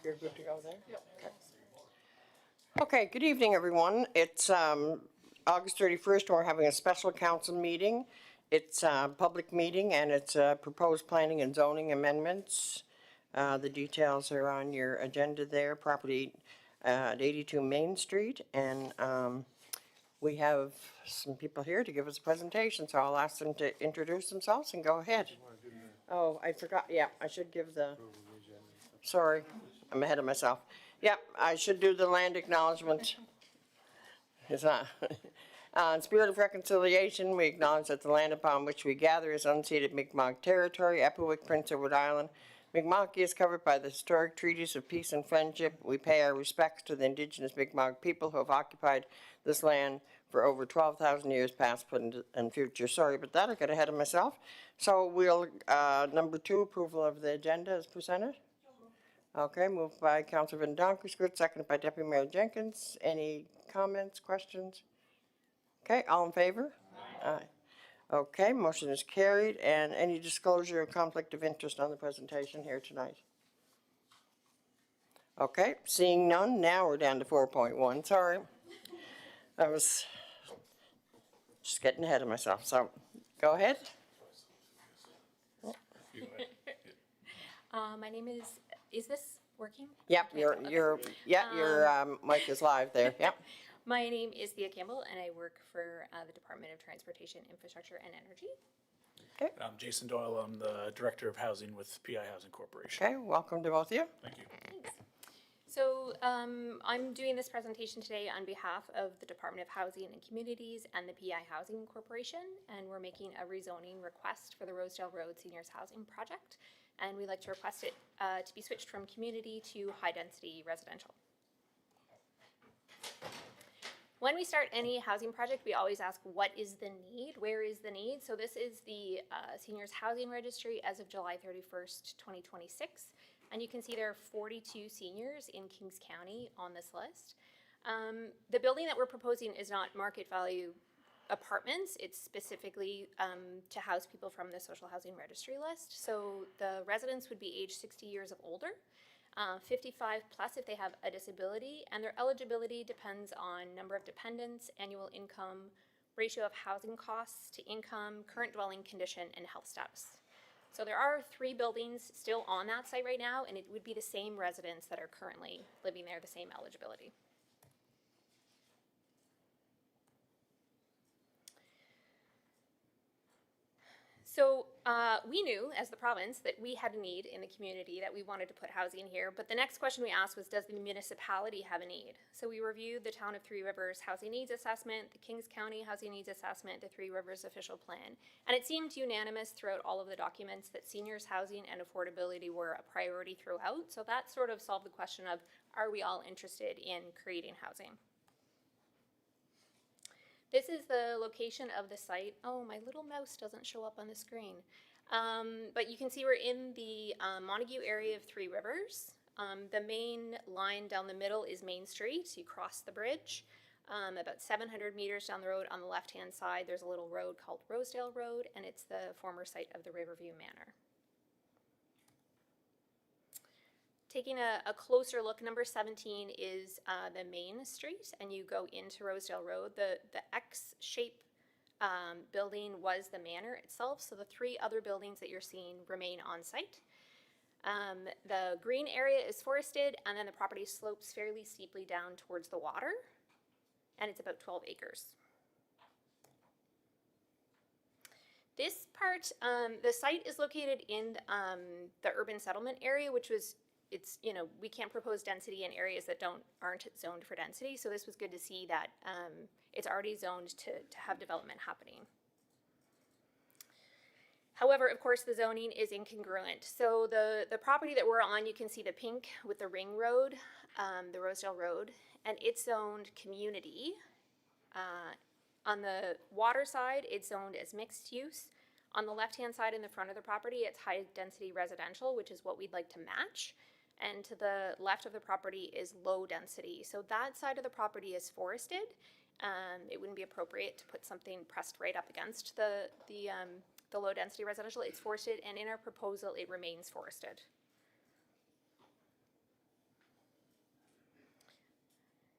You're good to go there? Yep. Okay, good evening, everyone. It's August 31st, we're having a special council meeting. It's a public meeting, and it's proposed planning and zoning amendments. The details are on your agenda there, property at 82 Main Street, and we have some people here to give us a presentation, so I'll ask them to introduce themselves and go ahead. Oh, I forgot, yeah, I should give the, sorry, I'm ahead of myself. Yep, I should do the land acknowledgement. It's not. In spirit of reconciliation, we acknowledge that the land upon which we gather is unceded Mi'kmaq territory, Epuwic, Prince Edward Island. Mi'kmaq is covered by the historic treaties of peace and friendship. We pay our respects to the indigenous Mi'kmaq people who have occupied this land for over 12,000 years past, present, and future. Sorry about that, I got ahead of myself. So we'll, number 2, approval of the agenda as presented. Okay, moved by Councillor Van Donkersgoed, seconded by Deputy Mayor Jenkins. Any comments, questions? Okay, all in favor? Aye. Okay, motion is carried. And any disclosure of conflict of interest on the presentation here tonight? Okay, seeing none, now we're down to 4.1. Sorry. I was just getting ahead of myself, so go ahead. My name is this working? Yep, Okay. your mic is live there, yep. My name is Thea Campbell, and I work for the Department of Transportation, Infrastructure, and Energy. Okay. I'm Jason Doyle. I'm the Director of Housing with PI Housing Corporation. Okay, welcome to both of you. Thank you. Thanks. So I'm doing this presentation today on behalf of the Department of Housing and Communities and the PI Housing Corporation, and we're making a rezoning request for the Rosedale Road Seniors Housing Project, and we'd like to request it to be switched from community to high-density residential. When we start any housing project, we always ask, what is the need? Where is the need? So this is the Seniors Housing Registry as of July 31st, 2026. And you can see there are 42 seniors in Kings County on this list. The building that we're proposing is not market value apartments. It's specifically to house people from the Social Housing Registry list. So the residents would be age 60 years of older, 55 plus if they have a disability, and their eligibility depends on number of dependents, annual income, ratio of housing costs to income, current dwelling condition, and health status. So there are 3 buildings still on that site right now, and it would be the same residents that are currently living there, the same eligibility. So we knew, as the province, that we had a need in the community, that we wanted to put housing here. But the next question we asked was, does the municipality have a need? So we reviewed the Town of Three Rivers Housing Needs Assessment, the Kings County Housing Needs Assessment, the Three Rivers Official Plan. And it seemed unanimous throughout all of the documents that seniors housing and affordability were a priority throughout. So that sort of solved the question of, are we all interested in creating housing? This is the location of the site. Oh, my little mouse doesn't show up on the screen. But you can see we're in the Montague area of Three Rivers. The main line down the middle is Main Street. You cross the bridge. About 700 meters down the road on the left-hand side, there's a little road called Rosedale Road, and it's the former site of the Riverview Manor. Taking a closer look, number 17 is the main street, and you go into Rosedale Road. The X-shape building was the manor itself, so the 3 other buildings that you're seeing remain on site. The green area is forested, and then the property slopes fairly steeply down towards the water, and it's about 12 acres. This part, the site is located in the urban settlement area, which was we can't propose density in areas that aren't zoned for density. So this was good to see that it's already zoned to have development happening. However, of course, the zoning is incongruent. So the property that we're on, you can see the pink with the ring road, the Rosedale Road, and it's zoned community. On the water side, it's zoned as mixed use. On the left-hand side in the front of the property, it's high-density residential, which is what we'd like to match. And to the left of the property is low density. So that side of the property is forested. It wouldn't be appropriate to put something pressed right up against the low density residential. It's forested, and in our proposal, it remains forested.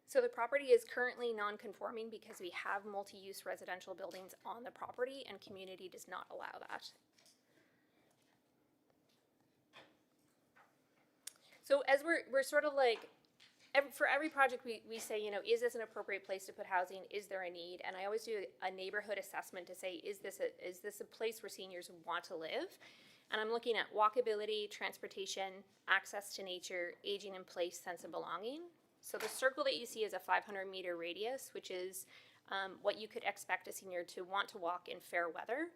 So the property is currently non-conforming because we have multi-use residential buildings on the property and community does not allow that. So as we're sort of like, for every project we say, you know, is this an appropriate place to put housing? Is there a need? And I always do a neighborhood assessment to say, is this a place where seniors want to live? And I'm looking at walkability, transportation, access to nature, aging in place, sense of belonging. So the circle that you see is a 500-meter radius, which is what you could expect a senior to want to walk in fair weather.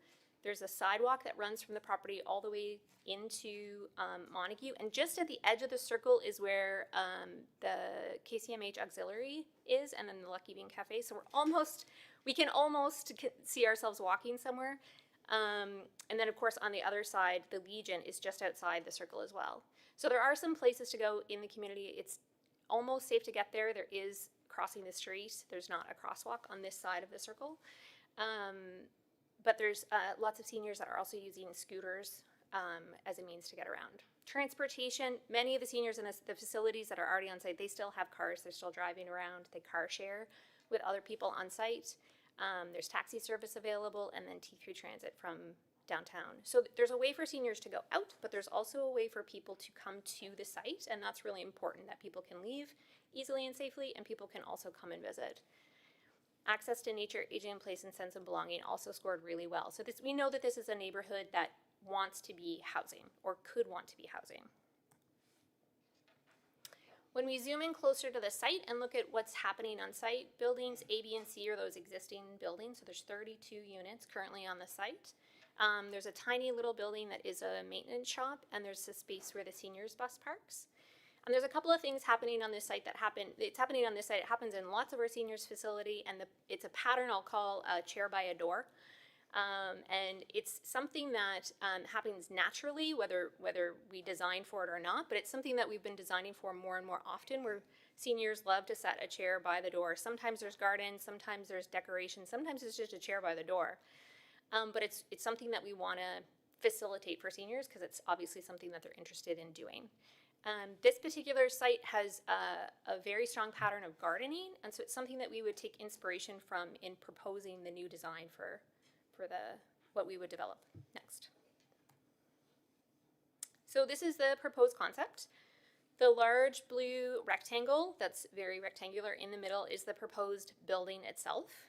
There's a sidewalk that runs from the property all the way into Montague, and just at the edge of the circle is where the KCMH auxiliary is, and then the Lucky Bean Cafe. So we can almost see ourselves walking somewhere. And then of course on the other side, the Legion is just outside the circle as well. So there are some places to go in the community. It's almost safe to get there. There is crossing the street. There's not a crosswalk on this side of the circle. But there's lots of seniors that are also using scooters as a means to get around. Transportation, many of the seniors in the facilities that are already on site, they still have cars. They're still driving around. They car share with other people on site. There's taxi service available, and then T3 transit from downtown. So there's a way for seniors to go out, but there's also a way for people to come to the site, and that's really important, that people can leave easily and safely, and people can also come and visit. Access to nature, aging in place, and sense of belonging also scored really well. So we know that this is a neighborhood that wants to be housing, or could want to be housing. When we zoom in closer to the site and look at what's happening on site, buildings A, B, and C are those existing buildings. So there's 32 units currently on the site. There's a tiny little building that is a maintenance shop, and there's a space where the seniors bus parks. And there's a couple of things happening on this site that it's happening on this site. It happens in lots of our seniors facility, and it's a pattern I'll call a chair by a door. And it's something that happens naturally, whether we design for it or not, but it's something that we've been designing for more and more often, where seniors love to set a chair by the door. Sometimes there's gardens, sometimes there's decoration, sometimes it's just a chair by the door. But it's something that we want to facilitate for seniors because it's obviously something that they're interested in doing. This particular site has a very strong pattern of gardening, and so it's something that we would take inspiration from in proposing the new design for what we would develop next. So this is the proposed concept. The large blue rectangle that's very rectangular in the middle is the proposed building itself.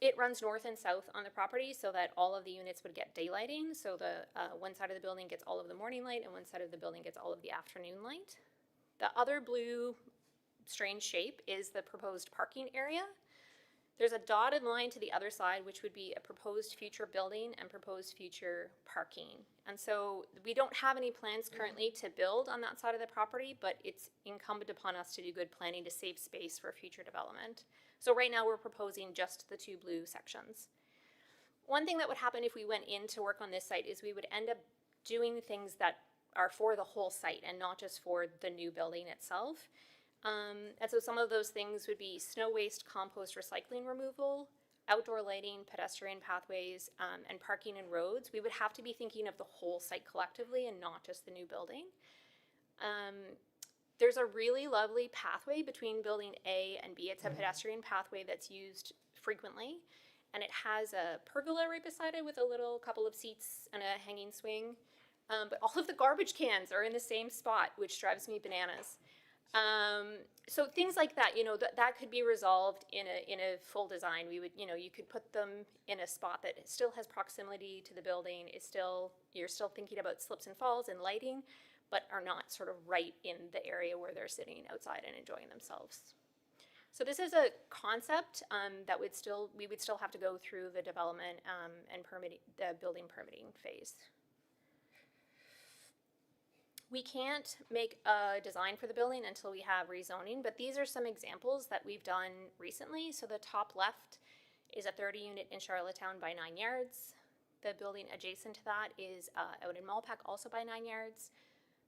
It runs north and south on the property so that all of the units would get daylighting. So the one side of the building gets all of the morning light and one side of the building gets all of the afternoon light. The other blue strange shape is the proposed parking area. There's a dotted line to the other side, which would be a proposed future building and proposed future parking. And so we don't have any plans currently to build on that side of the property, but it's incumbent upon us to do good planning to save space for future development. So right now we're proposing just the two blue sections. One thing that would happen if we went in to work on this site is we would end up doing things that are for the whole site and not just for the new building itself. And so some of those things would be snow waste, compost, recycling removal, outdoor lighting, pedestrian pathways, and parking and roads. We would have to be thinking of the whole site collectively and not just the new building. There's a really lovely pathway between building A and B. It's a pedestrian pathway that's used frequently, and it has a pergola right beside it with a couple of seats and a hanging swing. But all of the garbage cans are in the same spot, which drives me bananas. So things like that, that could be resolved in a full design. We would, you could put them in a spot that still has proximity to the building. You're still thinking about slips and falls and lighting, but are not sort of right in the area where they're sitting outside and enjoying themselves. So this is a concept that we would still have to go through the development and the building permitting phase. We can't make a design for the building until we have rezoning, but these are some examples that we've done recently. So the top left is a 30-unit in Charlottetown by 9 yards. The building adjacent to that is out in Malpac, also by 9 yards.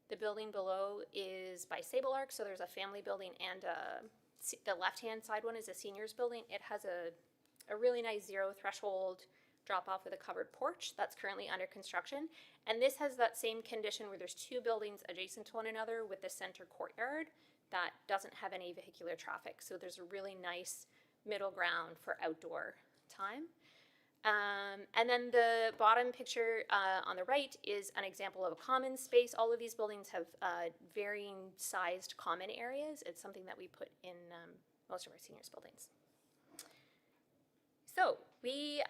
The building below is by Sable Arc, so there's a family building, and the left-hand side one is a seniors building. It has a really nice zero threshold drop-off with a covered porch that's currently under construction. And this has that same condition where there's two buildings adjacent to one another with the center courtyard that doesn't have any vehicular traffic. So there's a really nice middle ground for outdoor time. And then the bottom picture on the right is an example of a common space. All of these buildings have varying sized common areas. It's something that we put in most of our seniors' buildings. So we,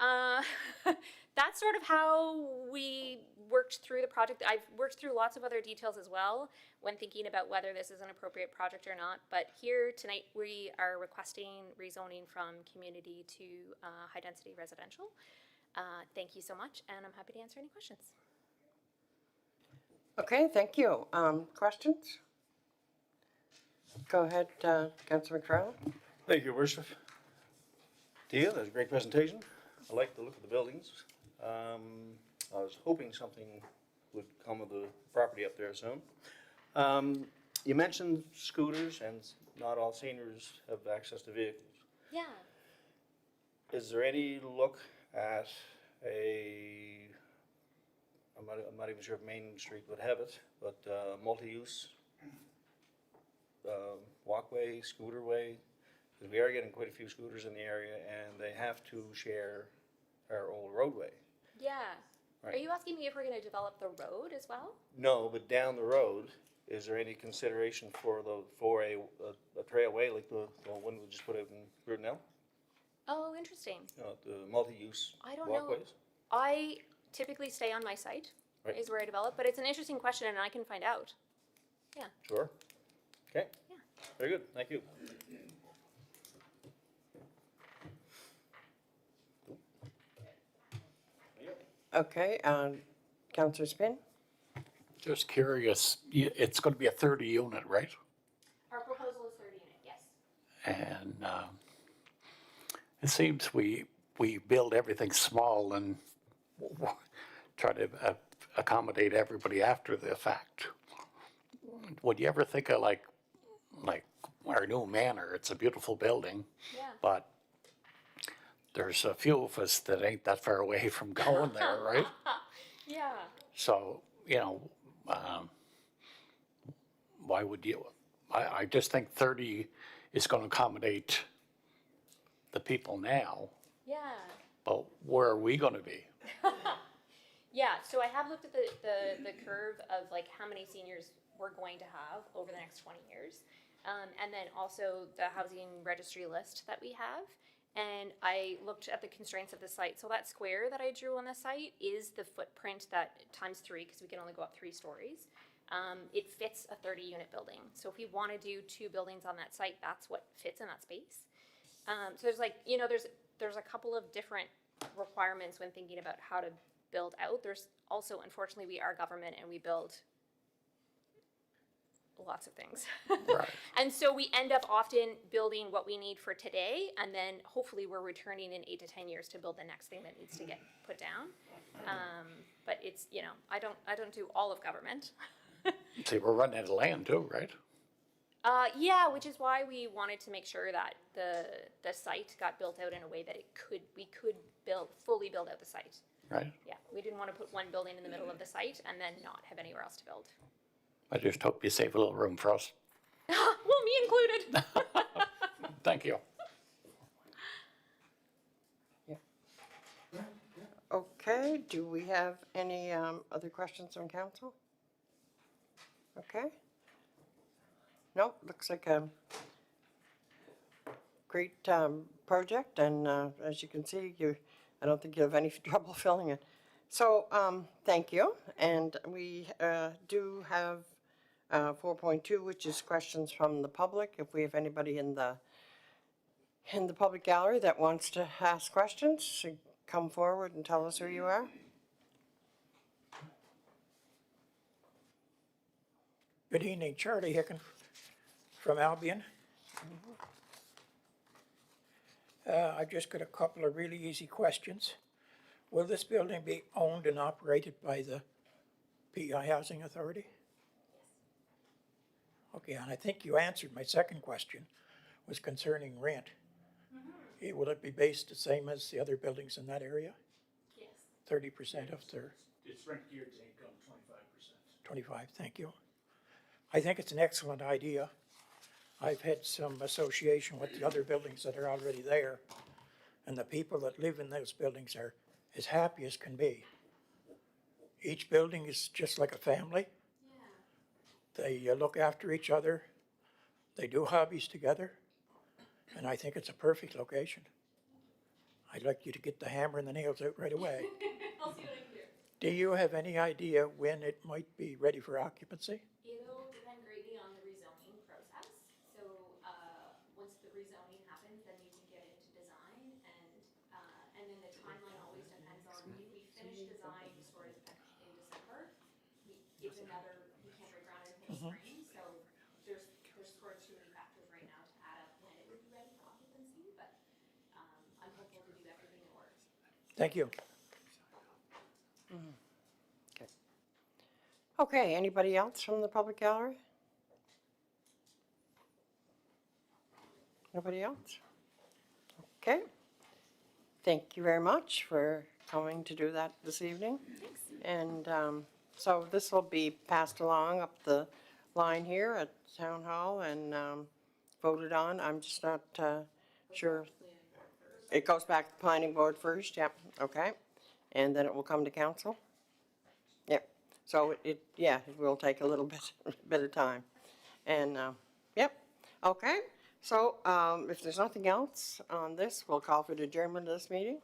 that's sort of how we worked through the project. I've worked through lots of other details as well when thinking about whether this is an appropriate project or not. But here tonight we are requesting rezoning from community to high density residential. Thank you so much, and I'm happy to answer any questions. Okay, thank you. Questions? Go ahead, Councilor McFarland. Thank you, Your Worship. Deal, that was a great presentation. I like the look of the buildings. I was hoping something would come of the property up there soon. You mentioned scooters, and not all seniors have access to vehicles. Yeah. Is there any look at I'm not even sure if Main Street would have it, but multi-use walkway, scooterway? Because we are getting quite a few scooters in the area, and they have to share our old roadway. Yeah. Right. Are you asking me if we're going to develop the road as well? No, but down the road, is there any consideration for a trailway like the one we just put out in Brudenell? Oh, interesting. The multi-use I don't walkways? know. I typically stay on my site, Right. is where I develop, but it's an interesting question and I can find out. Yeah. Sure. Okay. Yeah. Very good. Thank you. Okay, Councilor Spin? Just curious, it's going to be a 30 unit, right? Our proposal is 30 unit, yes. And it seems we build everything small and try to accommodate everybody after the fact. Would you ever think of like our new manor? It's a beautiful building, Yeah. but there's a few of us that ain't that far away from going there, right? Yeah. So, why would you? I just think 30 is going to accommodate the people now, Yeah. but where are we going to be? Yeah, so I have looked at the curve of like how many seniors we're going to have over the next 20 years. And then also the housing registry list that we have. And I looked at the constraints of the site. So that square that I drew on the site is the footprint that times 3, because we can only go up 3 stories. It fits a 30 unit building. So if we want to do 2 buildings on that site, that's what fits in that space. So there's like, there's a couple of different requirements when thinking about how to build out. There's also, unfortunately, we are government and we build lots of things. Right. And so we end up often building what we need for today, and then hopefully we're returning in 8 to 10 years to build the next thing that needs to get put down. But it's, I don't do all of government. See, we're running out of land too, right? Yeah, which is why we wanted to make sure that the site got built out in a way that we could fully build out the site. Right. Yeah, we didn't want to put one building in the middle of the site and then not have anywhere else to build. I just hope you save a little room for us. Well, me included. Thank you. Okay, do we have any other questions from council? Okay. Nope, looks like a great project, and as you can see, I don't think you have any trouble filling it. So, thank you, and we do have 4.2, which is questions from the public. If we have anybody in the public gallery that wants to ask questions, so come forward and tell us who you are. Good evening, Charlie Hicken from Albion. I've just got a couple of really easy questions. Will this building be owned and operated by the PEI Housing Authority? Okay, and I think you answered my second question, was concerning rent. Will it be based the same as the other buildings in that area? Yes. 30% of their It's rent geared to income, 25%. 25, thank you. I think it's an excellent idea. I've had some association with the other buildings that are already there, and the people that live in those buildings are as happy as can be. Each building is just like a family. They look after each other, they do hobbies together, and I think it's a perfect location. I'd like you to get the hammer and the nails out right away. I'll see what I can do. Do you have any idea when it might be ready for occupancy? It'll depend greatly on the rezoning process. So, once the rezoning happens, then we can get into design and then the timeline always depends on if we finish design sort of in December, it's another, we can't break ground until spring, so there's sort of too many factors right now to add up when it would be ready for occupancy, but, I'm hopeful to do everything in order. Thank you. Okay, anybody else from the public gallery? Nobody else? Okay. Thank you very much for coming to do that this evening. Thanks. And so this will be passed along up the line here at Town Hall and voted on. I'm just not sure. It goes back to the planning board first, yep, okay. And then it will come to council? Yep, so it will take a little bit of time. And, yep, okay. So if there's nothing else on this, we'll call for the adjournment of this meeting.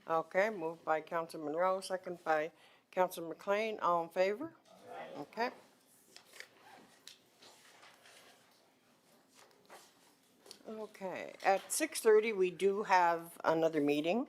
Okay, moved by Councilor Monroe, second by Councilor McLean, all in favor? Okay. Okay, at 6:30, we do have another meeting.